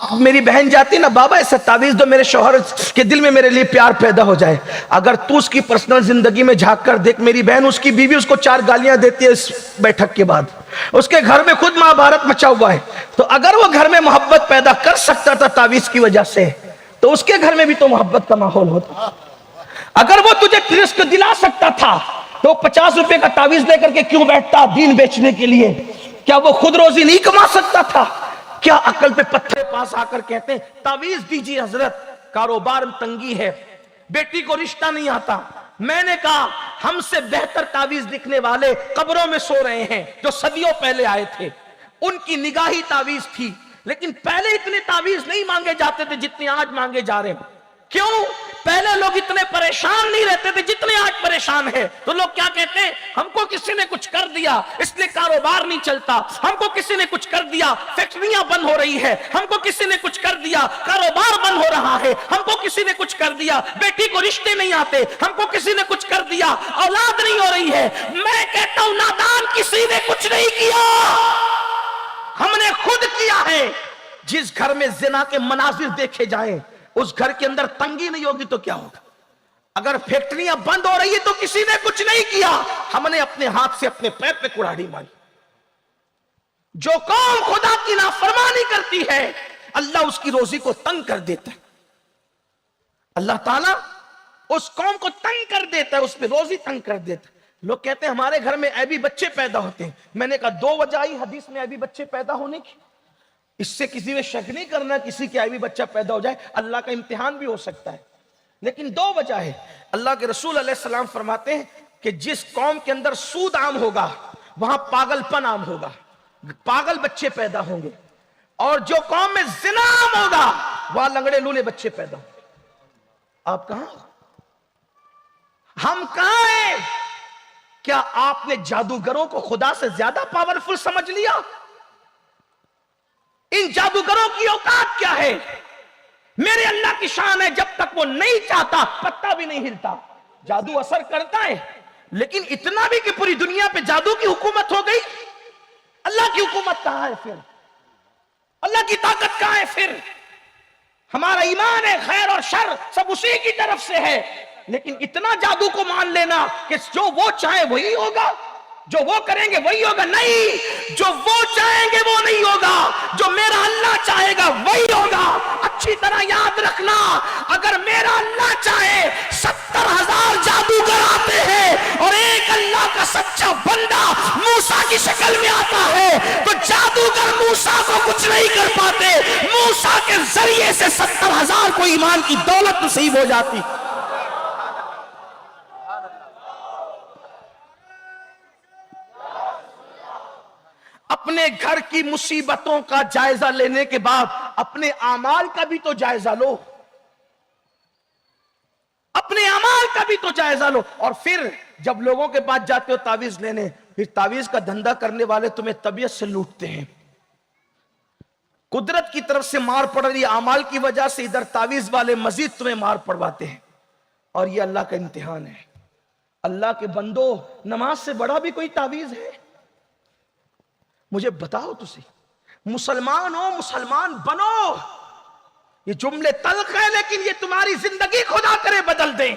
میری بہن جاتی نا، بابا ایسا تعویذ دو میرے شوہر کے دل میں میرے لیے پیار پیدا ہو جائے. اگر تو اس کی پرسنل زندگی میں جھانک کر دیکھ، میری بہن اس کی بیوی اس کو 4 گالیاں دیتی ہے اس بیٹھک کے بعد. اس کے گھر میں خود مہابھارت مچا ہوا ہے. تو اگر وہ گھر میں محبت پیدا کر سکتا تھا تعویذ کی وجہ سے، تو اس کے گھر میں بھی تو محبت کا ماحول ہوتا. اگر وہ تجھے رزق دلا سکتا تھا تو 50 روپے کا تعویذ لے کر کے کیوں بیٹھتا دین بیچنے کے لیے؟ کیا وہ خود روزی نہیں کما سکتا تھا؟ کیا عقل پہ پتھر پاس آ کر کہتے ہیں تعویذ دیجیے حضرت، کاروبار میں تنگی ہے، بیٹی کو رشتہ نہیں آتا. میں نے کہا ہم سے بہتر تعویذ لکھنے والے قبروں میں سو رہے ہیں جو صدیوں پہلے آئے تھے. ان کی نگاہی تعویذ تھی، لیکن پہلے اتنے تعویذ نہیں مانگے جاتے تھے جتنے آج مانگے جا رہے ہیں. کیوں؟ پہلے لوگ اتنے پریشان نہیں رہتے تھے جتنے آج پریشان ہیں. تو لوگ کیا کہتے ہیں؟ ہم کو کسی نے کچھ کر دیا اس لیے کاروبار نہیں چلتا، ہم کو کسی نے کچھ کر دیا فیکٹریاں بند ہو رہی ہے، ہم کو کسی نے کچھ کر دیا کاروبار بند ہو رہا ہے، ہم کو کسی نے کچھ کر دیا بیٹی کو رشتے نہیں آتے، ہم کو کسی نے کچھ کر دیا اولاد نہیں ہو رہی ہے. میں کہتا ہوں نادان کسی نے کچھ نہیں کیا، ہم نے خود کیا ہے. جس گھر میں زنا کے مناظر دیکھے جائیں اس گھر کے اندر تنگی نہیں ہوگی تو کیا ہوگا؟ اگر فیکٹریاں بند ہو رہی ہے تو کسی نے کچھ نہیں کیا، ہم نے اپنے ہاتھ سے اپنے پیر پہ کڑاہی ماری. جو قوم خدا کی نافرمانی کرتی ہے اللہ اس کی روزی کو تنگ کر دیتا ہے. اللہ تعالیٰ اس قوم کو تنگ کر دیتا ہے، اس پہ روزی تنگ کر دیتا ہے. لوگ کہتے ہیں ہمارے گھر میں عیبی بچے پیدا ہوتے ہیں. میں نے کہا 2 وجہ آئی حدیث میں عیبی بچے پیدا ہونے کی. اس سے کسی میں شک نہیں کرنا کسی کے عیبی بچہ پیدا ہو جائے، اللہ کا امتحان بھی ہو سکتا ہے. لیکن 2 وجہ ہے. اللہ کے رسول علیہ السلام فرماتے ہیں کہ جس قوم کے اندر سود عام ہوگا وہاں پاگل پن عام ہوگا، پاگل بچے پیدا ہوں گے. اور جو قوم میں زنا عام ہوگا وہاں لنگڑے لولے بچے پیدا ہوں گے. آپ کہاں؟ ہم کہاں ہیں؟ کیا آپ نے جادوگروں کو خدا سے زیادہ پاورفل سمجھ لیا؟ ان جادوگروں کی اوقات کیا ہے؟ میرے اللہ کی شان ہے جب تک وہ نہیں چاہتا پتا بھی نہیں ہلتا. جادو اثر کرتا ہے لیکن اتنا بھی کہ پوری دنیا پہ جادو کی حکومت ہو گئی. اللہ کی حکومت کہاں ہے پھر؟ اللہ کی طاقت کہاں ہے پھر؟ ہمارا ایمان ہے خیر اور شر سب اسی کی طرف سے ہے، لیکن اتنا جادو کو مان لینا کہ جو وہ چاہے وہی ہوگا، جو وہ کریں گے وہی ہوگا. نہیں، جو وہ چاہیں گے وہ نہیں ہوگا، جو میرا اللہ چاہے گا وہی ہوگا. اچھی طرح یاد رکھنا، اگر میرا اللہ چاہے 70,000 جادوگر آتے ہیں اور ایک اللہ کا سچا بندہ موسیٰ کی شکل میں آتا ہے تو جادوگر موسیٰ کو کچھ نہیں کر پاتے. موسیٰ کے ذریعے سے 70,000 کو ایمان کی دولت نصیب ہو جاتی. اپنے گھر کی مصیبتوں کا جائزہ لینے کے بعد اپنے اعمال کا بھی تو جائزہ لو، اپنے اعمال کا بھی تو جائزہ لو. اور پھر جب لوگوں کے پاس جاتے ہو تعویذ لینے، پھر تعویذ کا دھندا کرنے والے تمہیں طبیعت سے لوٹتے ہیں. قدرت کی طرف سے مار پڑ رہی اعمال کی وجہ سے ادھر تعویذ والے مزید تمہیں مار پڑواتے ہیں. اور یہ اللہ کا امتحان ہے. اللہ کے بندو، نماز سے بڑا بھی کوئی تعویذ ہے؟ مجھے بتاؤ تو صحیح. مسلمان ہو، مسلمان بنو. یہ جملے تلخ ہے لیکن یہ تمہاری زندگی خدا کرے بدل دیں.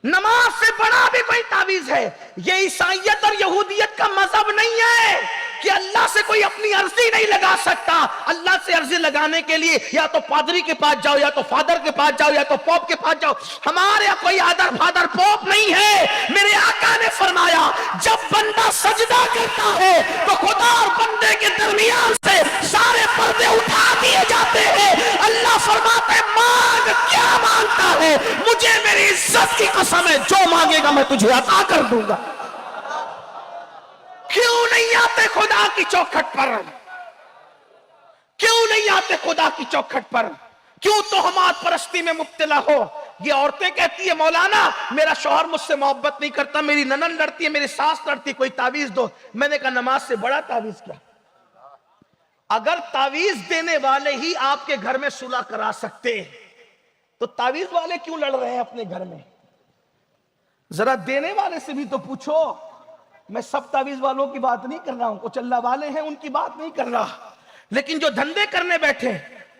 نماز سے بڑا بھی کوئی تعویذ ہے؟ یہ عیسائیت اور یہودیت کا مذہب نہیں ہے کہ اللہ سے کوئی اپنی عرضی نہیں لگا سکتا. اللہ سے عرضی لگانے کے لیے یا تو پادری کے پاس جاؤ، یا تو فادر کے پاس جاؤ، یا تو پوپ کے پاس جاؤ. ہمارے یہاں کوئی آدر فادر پوپ نہیں ہے. میرے آقا نے فرمایا جب بندہ سجدہ کرتا ہے تو خدا اور بندے کے درمیان سے سارے پردے اٹھا دیے جاتے ہیں. اللہ فرماتا ہے مانگ، کیا مانگتا ہے؟ مجھے میری عزت کی قسم ہے جو مانگے گا میں تجھے عطا کر دوں گا. کیوں نہیں آتے خدا کی چوکھٹ پر؟ کیوں نہیں آتے خدا کی چوکھٹ پر؟ کیوں تہمات پرستی میں مبتلا ہو؟ یہ عورتیں کہتی ہے مولانا میرا شوہر مجھ سے محبت نہیں کرتا، میری ننند لڑتی ہے، میری ساس لڑتی ہے، کوئی تعویذ دو. میں نے کہا نماز سے بڑا تعویذ کیا؟ اگر تعویذ دینے والے ہی آپ کے گھر میں صلح کرا سکتے تو تعویذ والے کیوں لڑ رہے ہیں اپنے گھر میں؟ ذرا دینے والے سے بھی تو پوچھو. میں سب تعویذ والوں کی بات نہیں کر رہا ہوں، کچھ اللہ والے ہیں ان کی بات نہیں کر رہا، لیکن جو دھندے کرنے بیٹھے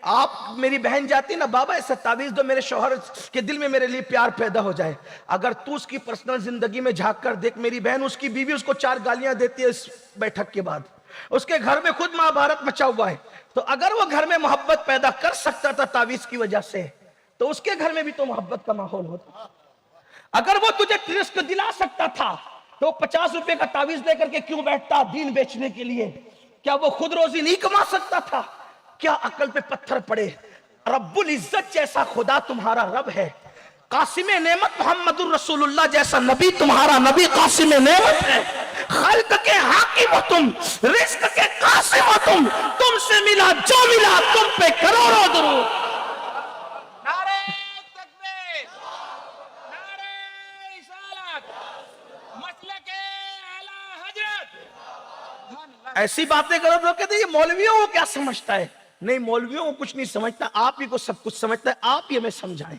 آپ میری بہن جاتی نا بابا ایسا تعویذ دو میرے شوہر کے دل میں میرے لیے پیار پیدا ہو جائے. اگر تو اس کی پرسنل زندگی میں جھانک کر دیکھ میری بہن, اس کی بیوی اس کو 4 گالیاں دیتی ہے اس بیٹھک کے بعد. اس کے گھر میں خود مہابھارت مچا ہوا ہے. تو اگر وہ گھر میں محبت پیدا کر سکتا تھا تعویذ کی وجہ سے, تو اس کے گھر میں بھی تو محبت کا ماحول ہوتا. اگر وہ تجھے رزق دلا سکتا تھا تو 50 روپے کا تعویذ لے کر کے کیوں بیٹھتا دین بیچنے کے لیے؟ کیا وہ خود روزی نہیں کما سکتا تھا؟ کیا عقل پہ پتھر پڑے؟ رب العزت جیسا خدا تمہارا رب ہے, قاسم نعمت محمد الرسول اللہ جیسا نبی تمہارا نبی قاسم نعمت ہے. خلق کے حاکم ہو تم, رزق کے قاسم ہو تم سے ملا جو ملا تم پہ کروڑوں درود. نعرہ تکبیر، نعرہ رسالت، مسلک اعلی حضرت. ایسی باتیں کرو تو کہتے ہیں یہ مولویوں کو کیا سمجھتا ہے. نہیں, مولویوں کو کچھ نہیں سمجھتا, آپ ہی کو سب کچھ سمجھتا ہے. آپ ہی ہمیں سمجھائیں.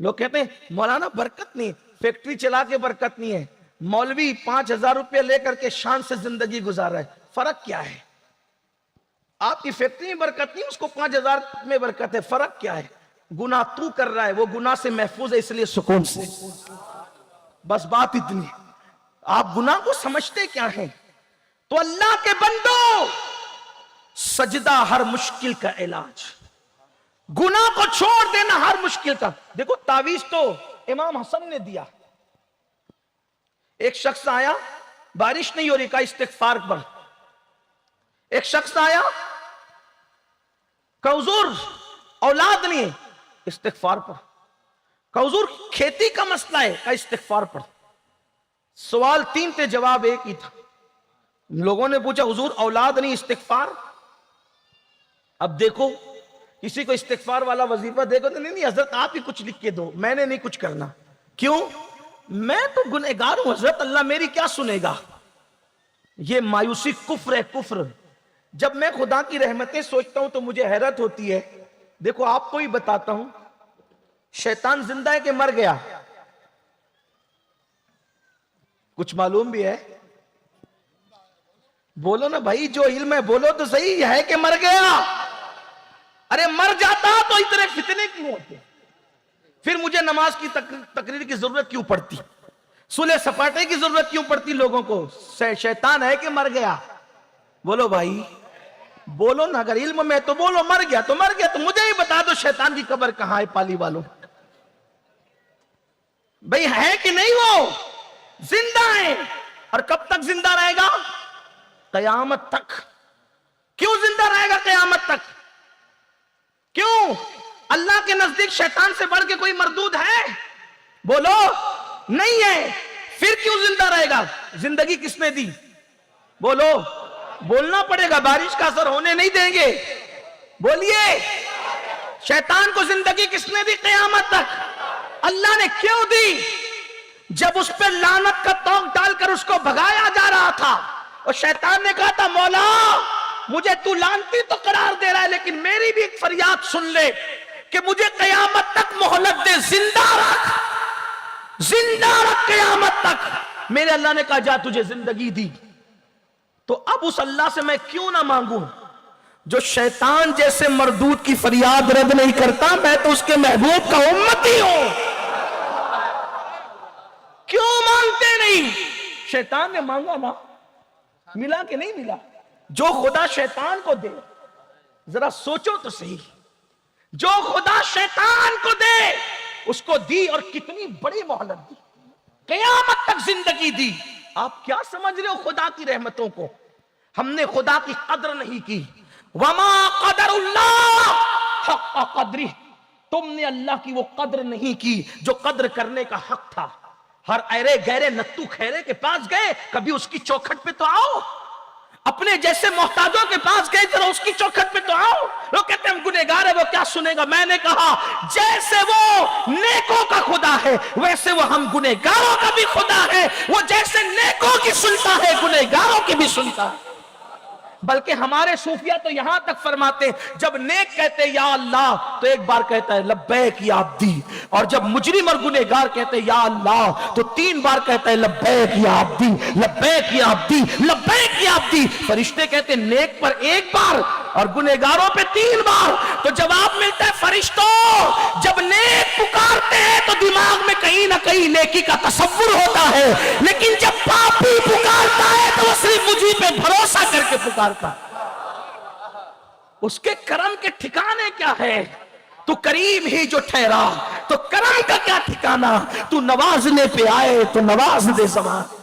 لوگ کہتے ہیں مولانا برکت نہیں, فیکٹری چلا کے برکت نہیں ہے. مولوی 5000 روپے لے کر کے شان سے زندگی گزار رہا ہے. فرق کیا ہے؟ آپ کی فیکٹری میں برکت نہیں, اس کو 5000 میں برکت ہے. فرق کیا ہے؟ گناہ تو کر رہا ہے, وہ گناہ سے محفوظ ہے, اس لیے سکون سے. بس بات اتنی. آپ گناہ کو سمجھتے کیا ہیں؟ تو اللہ کے بندو, سجدہ ہر مشکل کا علاج, گناہ کو چھوڑ دینا ہر مشکل کا. دیکھو تعویذ تو امام حسن نے دیا. ایک شخص آیا, بارش نہیں ہو رہی, کا استغفار پر. ایک شخص آیا کہ حضور اولاد نہیں ہے, استغفار پر. کہ حضور کھیتی کا مسئلہ ہے, کا استغفار پر. سوال 3 تھے, جواب ایک ہی تھا. لوگوں نے پوچھا حضور اولاد نہیں, استغفار. اب دیکھو کسی کو استغفار والا وظیفہ دیکھو تو نہیں حضرت آپ ہی کچھ لکھ کے دو, میں نے نہیں کچھ کرنا. کیوں؟ میں تو گنہگار ہوں حضرت, اللہ میری کیا سنے گا. یہ مایوسی کفر ہے, کفر. جب میں خدا کی رحمتیں سوچتا ہوں تو مجھے حیرت ہوتی ہے. دیکھو آپ کو ہی بتاتا ہوں, شیطان زندہ ہے کہ مر گیا؟ کچھ معلوم بھی ہے؟ بولو نا بھائی, جو علم ہے بولو تو صحیح, ہے کہ مر گیا؟ ارے مر جاتا تو اتنے فتنے کیوں ہوتے؟ پھر مجھے نماز کی تقریر کی ضرورت کیوں پڑتی؟ صلح سپاٹے کی ضرورت کیوں پڑتی لوگوں کو؟ شیطان ہے کہ مر گیا؟ بولو بھائی, بولو نا. اگر علم میں تو بولو, مر گیا تو مر گیا. تو مجھے ہی بتا دو شیطان کی قبر کہاں ہے پالی والوں. بھئی ہے کہ نہیں؟ وہ زندہ ہے. اور کب تک زندہ رہے گا؟ قیامت تک. کیوں زندہ رہے گا قیامت تک؟ کیوں؟ اللہ کے نزدیک شیطان سے بڑھ کے کوئی مردود ہے؟ بولو, نہیں ہے. پھر کیوں زندہ رہے گا؟ زندگی کس نے دی؟ بولو, بولنا پڑے گا, بارش کا اثر ہونے نہیں دیں گے. بولیے, شیطان کو زندگی کس نے دی قیامت تک؟ اللہ نے. کیوں دی؟ جب اس پہ لعنت کا توق ڈال کر اس کو بھگایا جا رہا تھا, اور شیطان نے کہا تھا مولا مجھے تو لعنتی تو قرار دے رہا ہے, لیکن میری بھی ایک فریاد سن لے کہ مجھے قیامت تک مہلت دے, زندہ رکھ, زندہ رکھ قیامت تک. میرے اللہ نے کہا جا تجھے زندگی دی. تو اب اس اللہ سے میں کیوں نہ مانگوں جو شیطان جیسے مردود کی فریاد رد نہیں کرتا؟ میں تو اس کے محبوب کا امتی ہوں. کیوں مانگتے نہیں؟ شیطان نے مانگا نا, ملا کہ نہیں ملا؟ جو خدا شیطان کو دے, ذرا سوچو تو صحیح, جو خدا شیطان کو دے اس کو دی, اور کتنی بڑی مہلت دی, قیامت تک زندگی دی. آپ کیا سمجھ رہے ہو خدا کی رحمتوں کو؟ ہم نے خدا کی قدر نہیں کی. وما قدر اللہ حق قدری, تم نے اللہ کی وہ قدر نہیں کی جو قدر کرنے کا حق تھا. ہر ایرے گہرے نتو خیرے کے پاس گئے, کبھی اس کی چوکھٹ پہ تو آؤ. اپنے جیسے محتاجوں کے پاس گئے, ذرا اس کی چوکھٹ پہ تو آؤ. لوگ کہتے ہیں ہم گنہگار ہیں, وہ کیا سنے گا؟ میں نے کہا جیسے وہ نیکوں کا خدا ہے ویسے وہ ہم گنہگاروں کا بھی خدا ہے. وہ جیسے نیکوں کی سنتا ہے گنہگاروں کی بھی سنتا ہے. بلکہ ہمارے صوفیہ تو یہاں تک فرماتے ہیں جب نیک کہتے یا اللہ تو ایک بار کہتا ہے لبیک یا عبدی, اور جب مجرم اور گنہگار کہتے یا اللہ تو 3 بار کہتا ہے لبیک یا عبدی, لبیک یا عبدی, لبیک یا عبدی. فرشتے کہتے ہیں نیک پر 1 بار اور گنہگاروں پہ 3 بار. فرشتوں جب نیک پکارتے ہیں تو دماغ میں کہیں نہ کہیں نیکی کا تصور ہوتا ہے، لیکن جب پاپی پکارتا ہے تو وہ صرف مجھے پہ بھروسہ کر کے پکارتا ہے۔ اس کے کرم کے ٹھکانے کیا ہے؟ تو کریم ہی جو ٹھہرا، تو کرم کا کیا ٹھکانہ؟ تو نوازنے پہ آئے تو نواز دے زمان۔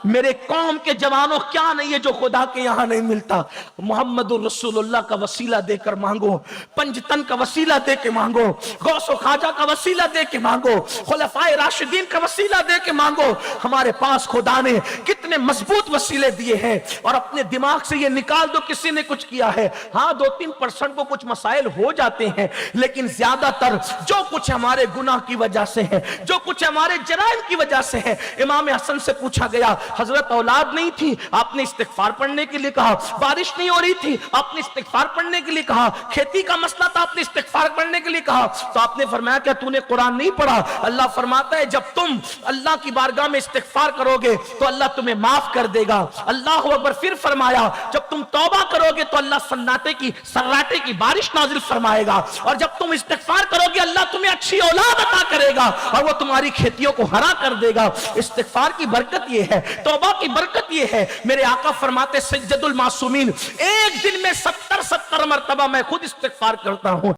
میرے قوم کے جوانوں کیا نہیں ہے جو خدا کے یہاں نہیں ملتا؟ محمد الرسول اللہ کا وسیلہ دے کر مانگو، پنجتن کا وسیلہ دے کے مانگو، غوث و خواجہ کا وسیلہ دے کے مانگو، خلفائے راشدین کا وسیلہ دے کے مانگو۔ ہمارے پاس خدا نے کتنے مضبوط وسیلے دیے ہیں، اور اپنے دماغ سے یہ نکال دو کسی نے کچھ کیا ہے۔ ہاں 2-3% کو کچھ مسائل ہو جاتے ہیں، لیکن زیادہ تر جو کچھ ہمارے گناہ کی وجہ سے ہے، جو کچھ ہمارے جرائم کی وجہ سے ہے۔ امام حسن سے پوچھا گیا، حضرت اولاد نہیں تھی، آپ نے استغفار پڑھنے کے لیے کہا، بارش نہیں ہو رہی تھی، آپ نے استغفار پڑھنے کے لیے کہا، کھیتی کا مسئلہ تھا، آپ نے استغفار پڑھنے کے لیے کہا، تو آپ نے فرمایا کیا تو نے قرآن نہیں پڑھا؟ اللہ فرماتا ہے جب تم اللہ کی بارگاہ میں استغفار کرو گے تو اللہ تمہیں معاف کر دے گا۔ اللہ اکبر۔ پھر فرمایا جب تم توبہ کرو گے تو اللہ سراٹے کی بارش نازل فرمائے گا، اور جب تم استغفار کرو گے اللہ تمہیں اچھی اولاد عطا کرے گا، اور وہ تمہاری کھیتیوں کو ہرا کر دے گا۔ استغفار کی برکت یہ ہے، توبہ کی برکت یہ ہے۔ میرے آقا فرماتے سید المعصومین، ایک دن میں 70 مرتبہ میں خود استغفار کرتا ہوں۔